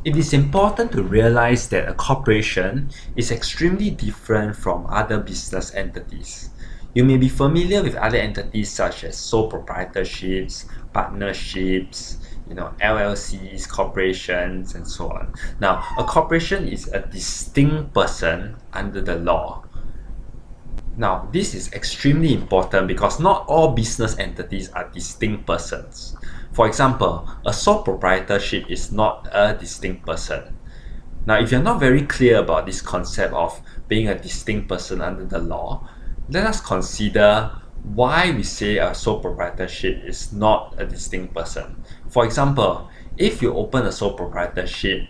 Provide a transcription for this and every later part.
It is important to realize that a corporation is extremely different from other business entities. You may be familiar with other entities such as sole proprietorships, partnerships, LLCs, corporations, and so on. Now, a corporation is a distinct person under the law. Now, this is extremely important because not all business entities are distinct persons. For example, a sole proprietorship is not a distinct person. Now, if you're not very clear about this concept of being a distinct person under the law, let us consider why we say a sole proprietorship is not a distinct person. For example, if you open a sole proprietorship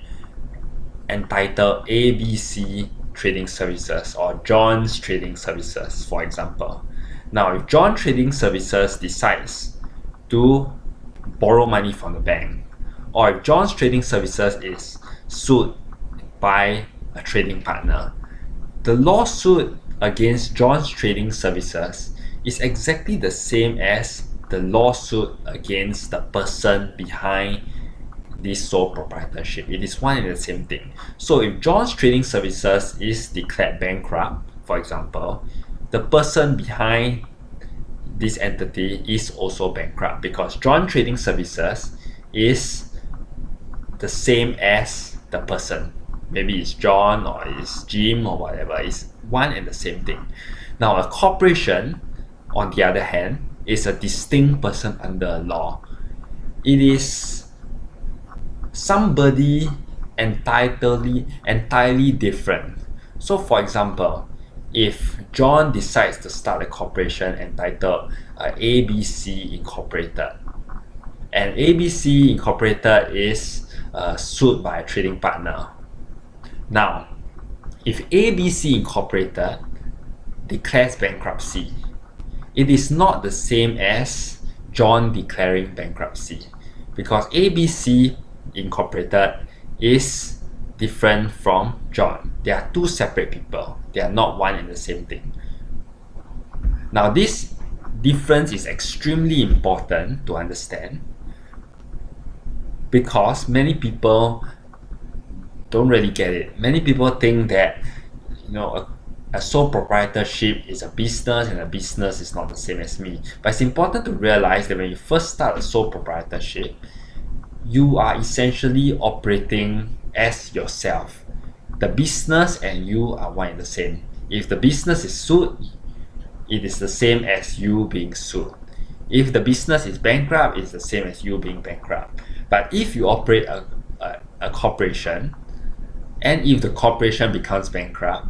entitled ABC Trading Services or John's Trading Services, for example. Now, if John Trading Services decides to borrow money from the bank, or if John's Trading Services is sued by a trading partner, the lawsuit against John's Trading Services is exactly the same as the lawsuit against the person behind this sole proprietorship. It is one and the same thing. So if John's Trading Services is declared bankrupt, for example, the person behind this entity is also bankrupt because John Trading Services is the same as the person. Maybe it's John or it's Jim or whatever. It's one and the same thing. Now, a corporation, on the other hand, is a distinct person under law. It is somebody entirely different. So for example, if John decides to start a corporation entitled ABC Incorporated, and ABC Incorporated is sued by a trading partner. Now, if ABC Incorporated declares bankruptcy, it is not the same as John declaring bankruptcy because ABC Incorporated is different from John. They are two separate people. They are not one and the same thing. Now, this difference is extremely important to understand because many people don't really get it. Many people think that a sole proprietorship is a business and a business is not the same as me. But it's important to realize that when you first start a sole proprietorship, you are essentially operating as yourself. The business and you are one and the same. If the business is sued, it is the same as you being sued. If the business is bankrupt, it's the same as you being bankrupt. But if you operate a corporation, and if the corporation becomes bankrupt,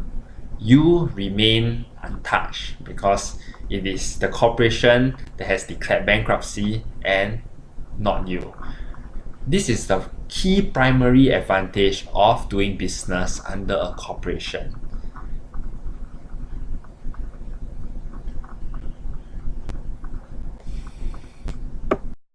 you remain untouched because it is the corporation that has declared bankruptcy and not you. This is the key primary advantage of doing business under a corporation.